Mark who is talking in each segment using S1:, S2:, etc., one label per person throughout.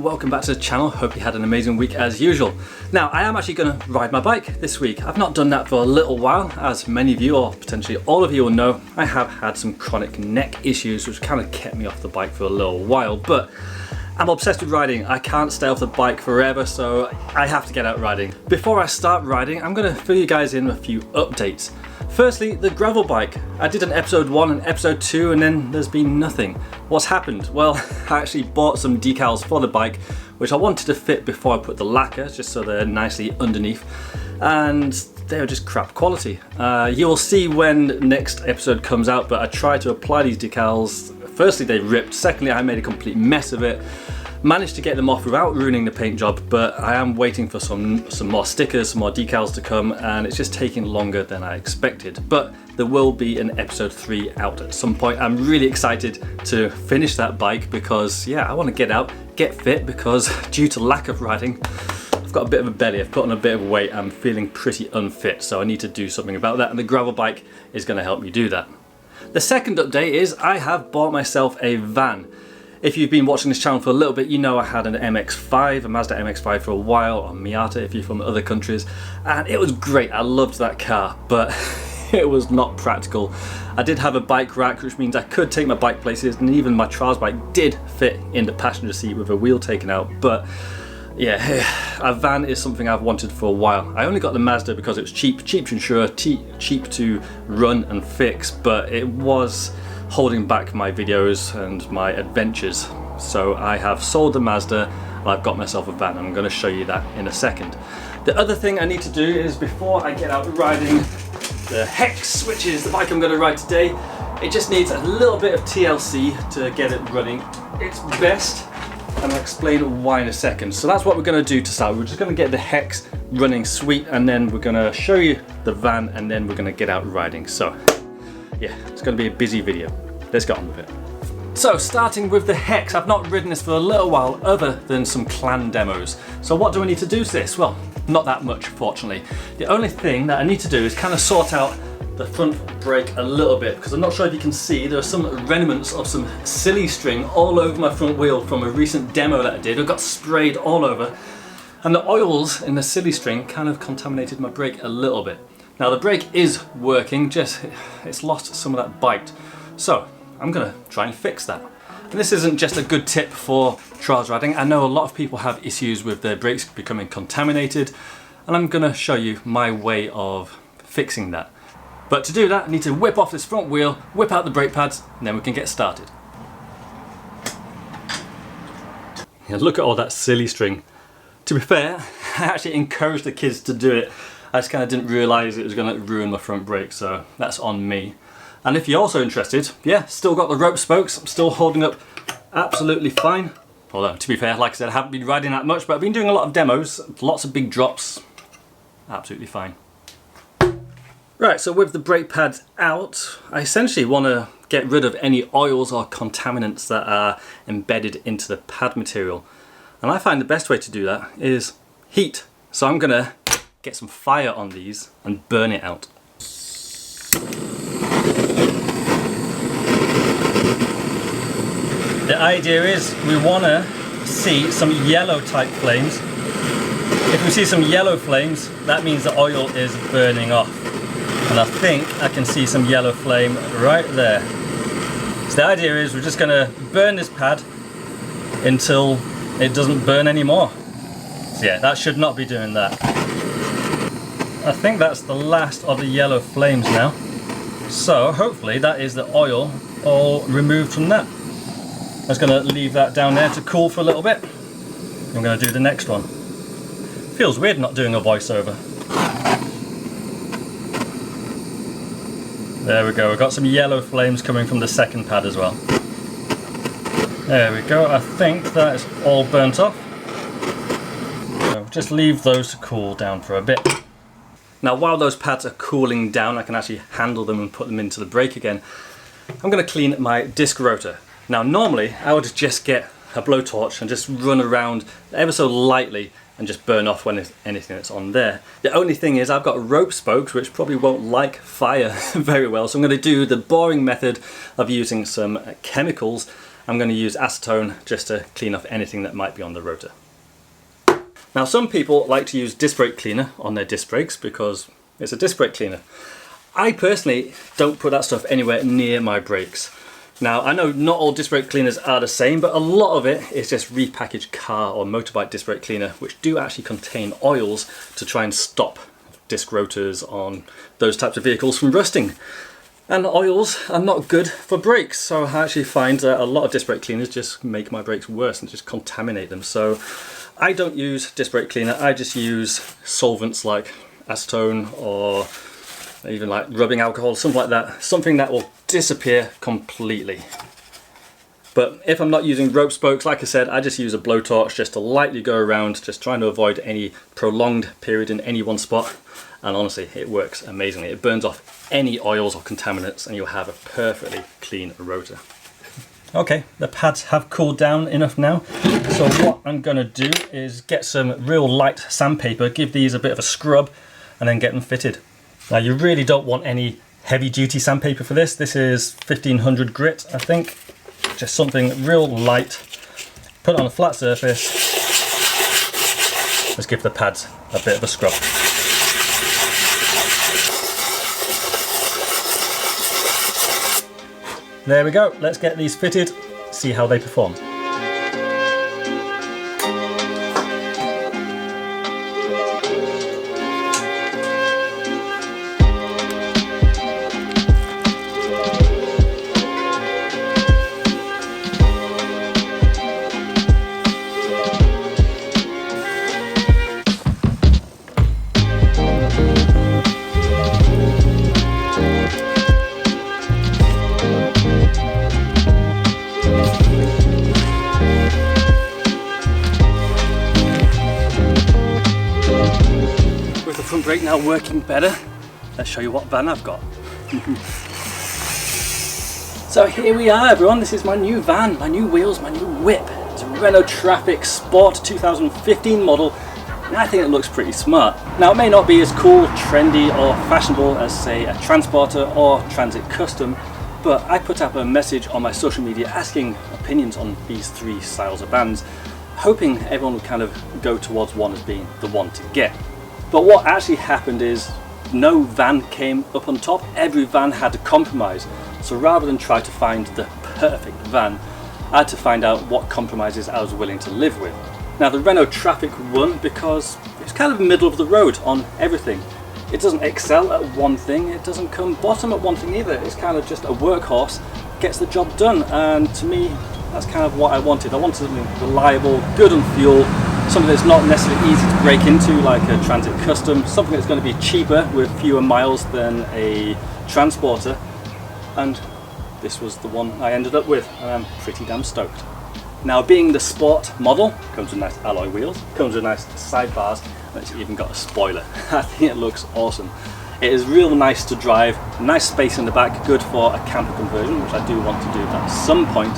S1: welcome back to the channel. Hope you had an amazing week as usual. Now, I am actually going to ride my bike this week. I've not done that for a little while. As many of you, or potentially all of you will know, I have had some chronic neck issues which kind of kept me off the bike for a little while, but I'm obsessed with riding. I can't stay off the bike forever, so I have to get out riding. Before I start riding, I'm going to fill you guys in with a few updates. Firstly, the gravel bike. I did an episode 1 and episode 2 and then there's been nothing. What's happened? Well, I actually bought some decals for the bike which I wanted to fit before I put the lacquer, just so they're nicely underneath, and they were just crap quality. You'll see when next episode comes out, but I tried to apply these decals. Firstly, they ripped. Secondly, I made a complete mess of it. Managed to get them off without ruining the paint job, but I am waiting for some more stickers, some more decals to come, and it's just taking longer than I expected. But there will be an episode 3 out at some point. I'm really excited to finish that bike because, yeah, I want to get out, get fit, because due to lack of riding, I've got a bit of a belly, I've put on a bit of weight, I'm feeling pretty unfit, so I need to do something about that, and the gravel bike is going to help me do that. The second update is I have bought myself a van. If you've been watching this channel for a little bit, you know I had an MX-5, a Mazda MX-5 for a while, or Miata if you're from other countries, and it was great. I loved that car, but it was not practical. I did have a bike rack, which means I could take my bike places, and even my trials bike did fit in the passenger seat with a wheel taken out, but yeah, a van is something I've wanted for a while. I only got the Mazda because it was cheap to insure, cheap to run and fix, but it was holding back my videos and my adventures. So I have sold the Mazda and I've got myself a van. I'm going to show you that in a second. The other thing I need to do is, before I get out riding the Hex, which is the bike I'm going to ride today, it just needs a little bit of TLC to get it running its best, and I'll explain why in a second. So that's what we're going to do to start. We're just going to get the Hex running sweet, and then we're going to show you the van, and then we're going to get out riding. So yeah, it's going to be a busy video. Let's get on with it. So starting with the Hex, I've not ridden this for a little while other than some clan demos. So what do I need to do to this? Well, not that much, fortunately. The only thing that I need to do is kind of sort out the front brake a little bit, because I'm not sure if you can see, there are some remnants of some silly string all over my front wheel from a recent demo that I did. It got sprayed all over, and the oils in the silly string kind of contaminated my brake a little bit. Now the brake is working, just it's lost some of that bite. So I'm gonna try and fix that. And this isn't just a good tip for trials riding. I know a lot of people have issues with their brakes becoming contaminated, and I'm gonna show you my way of fixing that. But to do that, I need to whip off this front wheel, whip out the brake pads, and then we can get started. And look at all that silly string. To be fair, I actually encouraged the kids to do it. I just kind of didn't realise it was going to ruin my front brake, so that's on me. And if you're also interested, yeah, still got the rope spokes, I'm still holding up absolutely fine. Although, to be fair, like I said, I haven't been riding that much, but I've been doing a lot of demos, lots of big drops, absolutely fine. Right, so with the brake pads out, I essentially want to get rid of any oils or contaminants that are embedded into the pad material. And I find the best way to do that is heat. So I'm going to get some fire on these and burn it out. The idea is we want to see some yellow type flames. If we see some yellow flames, that means the oil is burning off. And I think I can see some yellow flame right there. So the idea is we're just going to burn this pad until it doesn't burn anymore. So yeah, that should not be doing that. I think that's the last of the yellow flames now. So hopefully that is the oil all removed from that. I'm just going to leave that down there to cool for a little bit. I'm going to do the next one. Feels weird not doing a voiceover. There we go, we've got some yellow flames coming from the second pad as well. There we go, I think that is all burnt off. So just leave those to cool down for a bit. Now while those pads are cooling down, I can actually handle them and put them into the brake again. I'm going to clean my disc rotor. Now normally I would just get a blowtorch and just run around ever so lightly and just burn off when anything that's on there. The only thing is I've got rope spokes which probably won't like fire very well, so I'm going to do the boring method of using some chemicals I'm going to use acetone just to clean off anything that might be on the rotor. Now some people like to use disc brake cleaner on their disc brakes because it's a disc brake cleaner. I personally don't put that stuff anywhere near my brakes. Now I know not all disc brake cleaners are the same, but a lot of it is just repackaged car or motorbike disc brake cleaner, which do actually contain oils to try and stop disc rotors on those types of vehicles from rusting. And oils are not good for brakes, so I actually find that a lot of disc brake cleaners just make my brakes worse and just contaminate them. So I don't use disc brake cleaner, I just use solvents like acetone or even like rubbing alcohol, something like that, something that will disappear completely. But if I'm not using rope spokes, like I said, I just use a blowtorch just to lightly go around, just trying to avoid any prolonged period in any one spot. And honestly, it works amazingly. It burns off any oils or contaminants and you'll have a perfectly clean rotor. Okay, the pads have cooled down enough now. So what I'm gonna do is get some real light sandpaper, give these a bit of a scrub, and then get them fitted. Now you really don't want any heavy duty sandpaper for this. This is 1500 grit, I think. Just something real light. Put it on a flat surface. Let's give the pads a bit of a scrub. There we go, let's get these fitted, see how they perform. Front brake now working better. Let's show you what van I've got. So here we are everyone, this is my new van, my new wheels, my new whip. It's a Renault Trafic Sport 2015 model and I think it looks pretty smart. Now it may not be as cool, trendy or fashionable as say a Transporter or Transit Custom, but I put up a message on my social media asking opinions on these three styles of vans, hoping everyone would kind of go towards one as being the one to get. But what actually happened is no van came up on top, every van had a compromise. So rather than try to find the perfect van, I had to find out what compromises I was willing to live with. Now the Renault Trafic won because it's kind of middle of the road on everything. It doesn't excel at one thing, it doesn't come bottom at one thing either. It's kind of just a workhorse, gets the job done, and to me that's kind of what I wanted. I wanted something reliable, good on fuel, something that's not necessarily easy to break into like a Transit Custom, something that's going to be cheaper with fewer miles than a Transporter, and this was the one I ended up with and I'm pretty damn stoked. Now being the Sport model, comes with nice alloy wheels, comes with nice sidebars, and it's even got a spoiler. I think it looks awesome. It is real nice to drive, nice space in the back, good for a camper conversion, which I do want to do at some point.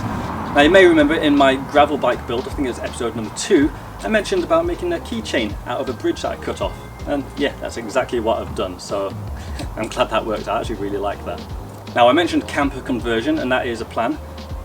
S1: Now you may remember in my gravel bike build, I think it was episode number 2, I mentioned about making a keychain out of a bridge that I cut off. And yeah, that's exactly what I've done, so I'm glad that worked. I actually really like that. Now I mentioned camper conversion, and that is a plan.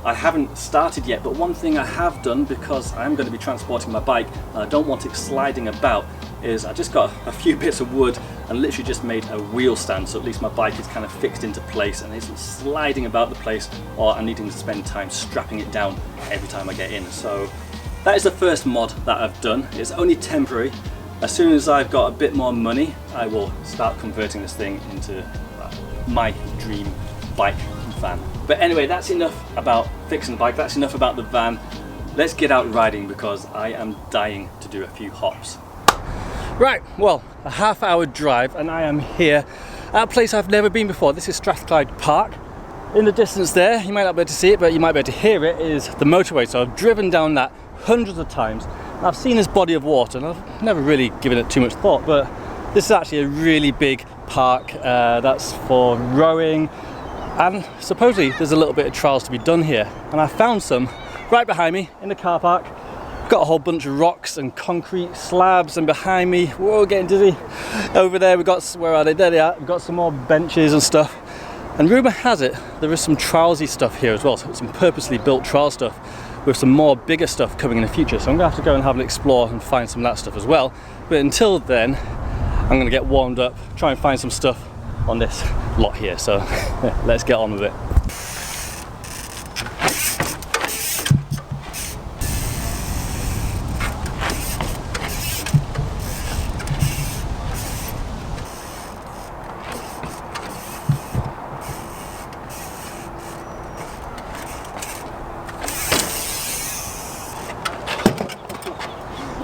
S1: I haven't started yet, but one thing I have done, because I'm going to be transporting my bike and I don't want it sliding about, is I just got a few bits of wood and literally just made a wheel stand, so at least my bike is kind of fixed into place and isn't sliding about the place, or I'm needing to spend time strapping it down every time I get in. So that is the first mod that I've done. It's only temporary. As soon as I've got a bit more money, I will start converting this thing into my dream bike van. But anyway, that's enough about fixing the bike, that's enough about the van. Let's get out riding because I am dying to do a few hops. Right, well, a half-hour drive and I am here at a place I've never been before. This is Strathclyde Park. In the distance there, you might not be able to see it, but you might be able to hear it, is the motorway. So I've driven down that hundreds of times. I've seen this body of water and I've never really given it too much thought, but this is actually a really big park that's for rowing, and supposedly there's a little bit of trials to be done here. And I found some right behind me in the car park. I've got a whole bunch of rocks and concrete slabs, and behind me, whoa, getting dizzy. Over there we've got, where are they? There they are. We've got some more benches and stuff. And rumour has it there is some trialsy stuff here as well, so some purposely built trial stuff with some more bigger stuff coming in the future. So I'm going to have to go and have an explore and find some of that stuff as well. But until then, I'm going to get warmed up, try and find some stuff on this lot here. So let's get on with it.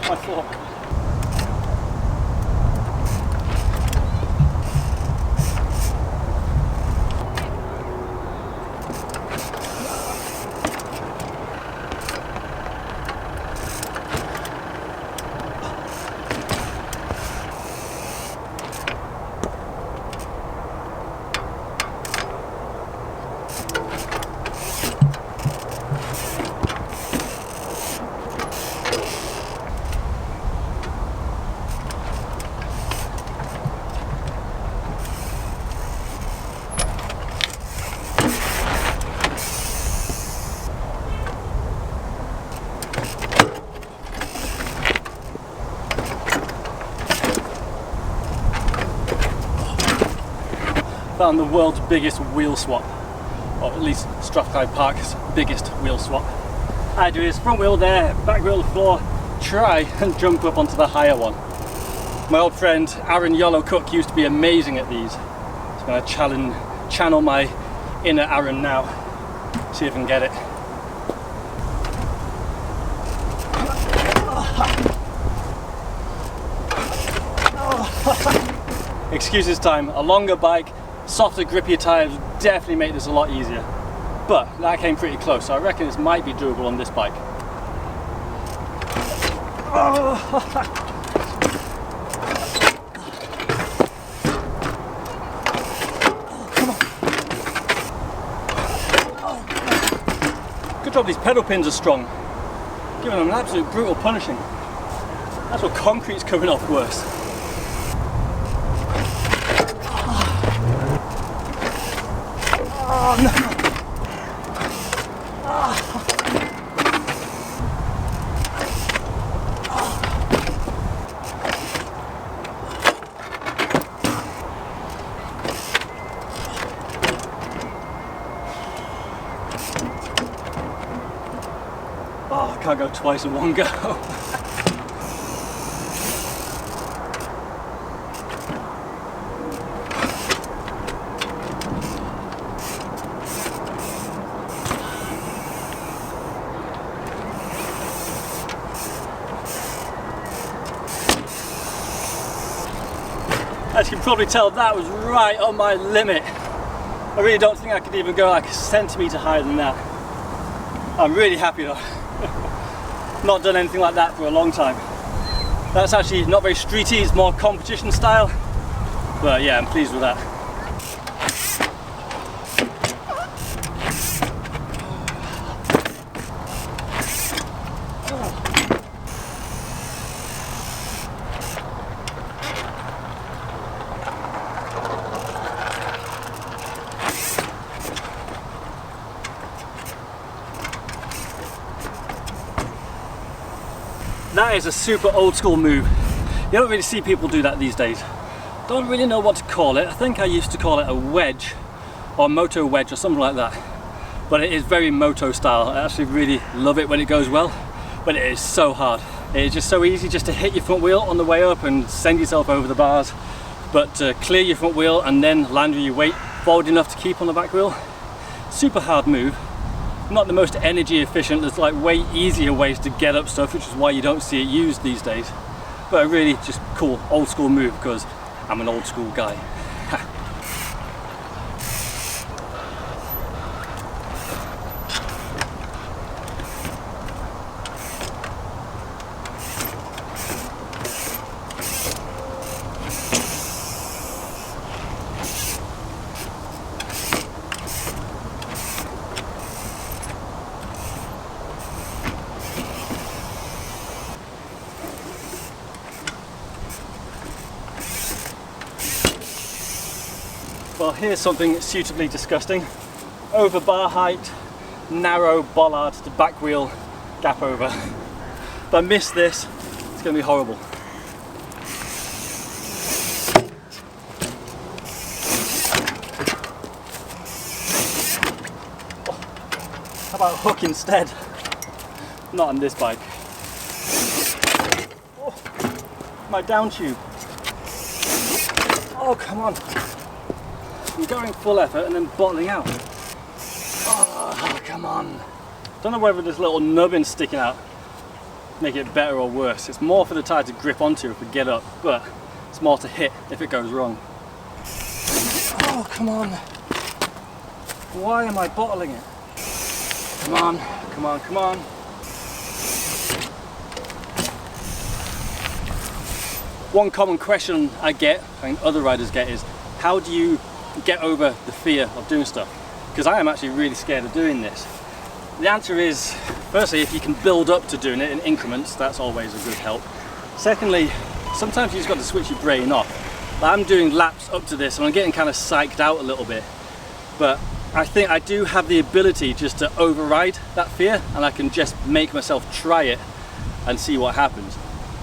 S1: My fork. Found the world's biggest wheel swap, or at least Strathclyde Park's biggest wheel swap. I do is front wheel there, back wheel the floor, try and jump up onto the higher one. My old friend Aaron Yellow Cook used to be amazing at these. So I'm going to channel my inner Aaron now, see if I can get it. Excuses time, a longer bike, softer, grippier tyres would definitely make this a lot easier. But that came pretty close, so I reckon this might be doable on this bike. Good job these pedal pins are strong. Giving them an absolute brutal punishing. That's what concrete's coming off worse. Oh no! Oh, I can't go twice in one go. As you can probably tell, that was right on my limit. I really don't think I could even go like a centimetre higher than that. I'm really happy though. Not done anything like that for a long time. That's actually not very streety, it's more competition style. But yeah, I'm pleased with that. That is a super old school move. You don't really see people do that these days. Don't really know what to call it. I think I used to call it a wedge or Moto Wedge or something like that. But it is very moto style. I actually really love it when it goes well, but it is so hard. It is just so easy just to hit your front wheel on the way up and send yourself over the bars, but to clear your front wheel and then land with your weight forward enough to keep on the back wheel, super hard move. Not the most energy efficient. There's like way easier ways to get up stuff, which is why you don't see it used these days. But a really just cool old school move because I'm an old school guy. Well, here's something suitably disgusting. Over bar height, narrow bollard to back wheel gap over. If I miss this, it's going to be horrible. How about hook instead? Not on this bike. Oh, my down tube. Oh, come on. I'm going full effort and then bottling out. Oh, come on. Don't know whether this little nubbin sticking out make it better or worse. It's more for the tyre to grip onto if we get up, but it's more to hit if it goes wrong. Oh, come on. Why am I bottling it? Come on, come on, come on. One common question I get, and other riders get, is how do you get over the fear of doing stuff? Because I am actually really scared of doing this. The answer is, firstly, if you can build up to doing it in increments, that's always a good help. Secondly, sometimes you just got to switch your brain off. I'm doing laps up to this and I'm getting kind of psyched out a little bit, but I think I do have the ability just to override that fear, and I can just make myself try it and see what happens.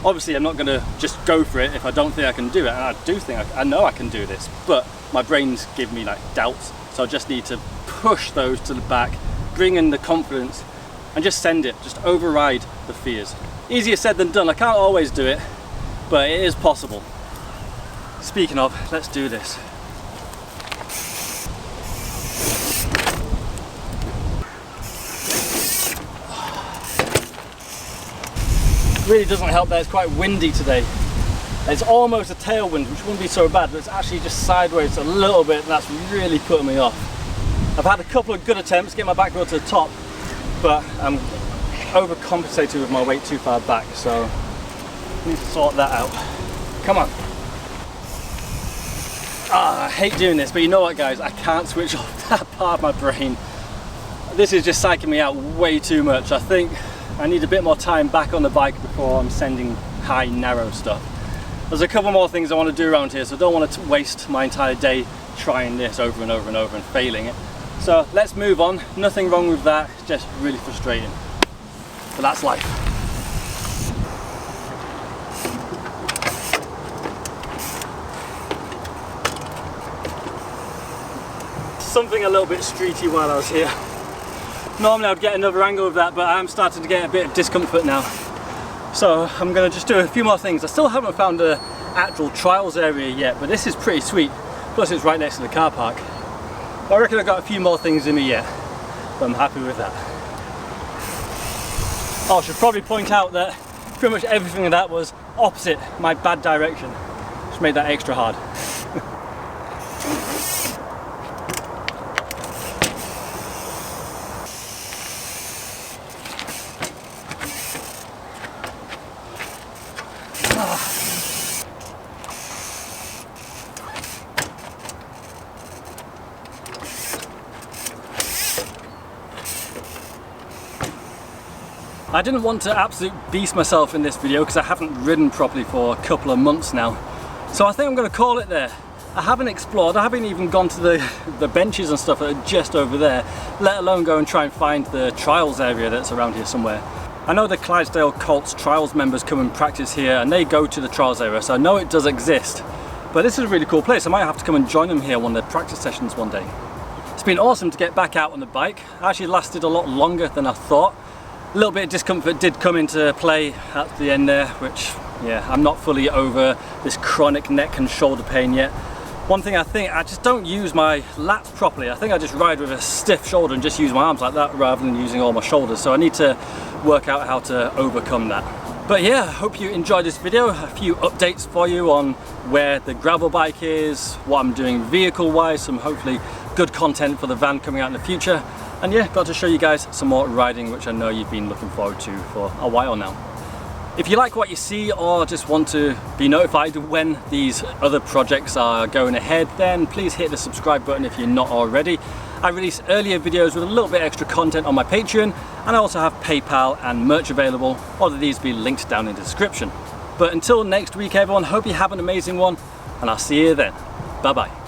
S1: Obviously, I'm not going to just go for it if I don't think I can do it, and I do think I know I can do this, but my brain's give me like doubts, so I just need to push those to the back, bring in the confidence, and just send it, just override the fears. Easier said than done. I can't always do it, but it is possible. Speaking of, let's do this. Really doesn't help that it's quite windy today. It's almost a tailwind, which wouldn't be so bad, but it's actually just sideways a little bit, and that's really putting me off. I've had a couple of good attempts to get my back wheel to the top, but I'm overcompensating with my weight too far back, so I need to sort that out. Come on. I hate doing this, but you know what, guys? I can't switch off that part of my brain. This is just psyching me out way too much. I think I need a bit more time back on the bike before I'm sending high, narrow stuff. There's a couple more things I want to do around here, so I don't want to waste my entire day trying this over and over and over and failing it. So let's move on. Nothing wrong with that, it's just really frustrating. But that's life. Something a little bit streety while I was here. Normally I'd get another angle of that, but I'm starting to get a bit of discomfort now. So I'm going to just do a few more things. I still haven't found the actual trials area yet, but this is pretty sweet. Plus it's right next to the car park. I reckon I've got a few more things in me yet, but I'm happy with that. Oh, I should probably point out that pretty much everything of that was opposite my bad direction, which made that extra hard. I didn't want to absolutely beast myself in this video because I haven't ridden properly for a couple of months now. So I think I'm going to call it there. I haven't explored, I haven't even gone to the benches and stuff that are just over there, let alone go and try and find the trials area that's around here somewhere. I know the Clydesdale Colts trials members come and practice here and they go to the trials area, so I know it does exist. But this is a really cool place. I might have to come and join them here on their practice sessions one day. It's been awesome to get back out on the bike. It actually lasted a lot longer than I thought. A little bit of discomfort did come into play at the end there, which, yeah, I'm not fully over this chronic neck and shoulder pain yet. One thing I think, I just don't use my lats properly. I think I just ride with a stiff shoulder and just use my arms like that rather than using all my shoulders. So I need to work out how to overcome that. But yeah, I hope you enjoyed this video. A few updates for you on where the gravel bike is, what I'm doing vehicle-wise, some hopefully good content for the van coming out in the future. And yeah, got to show you guys some more riding, which I know you've been looking forward to for a while now. If you like what you see or just want to be notified when these other projects are going ahead, then please hit the subscribe button if you're not already. I release earlier videos with a little bit extra content on my Patreon, and I also have PayPal and merch available. All of these will be linked down in the description. But until next week everyone, hope you have an amazing one, and I'll see you then. Bye bye.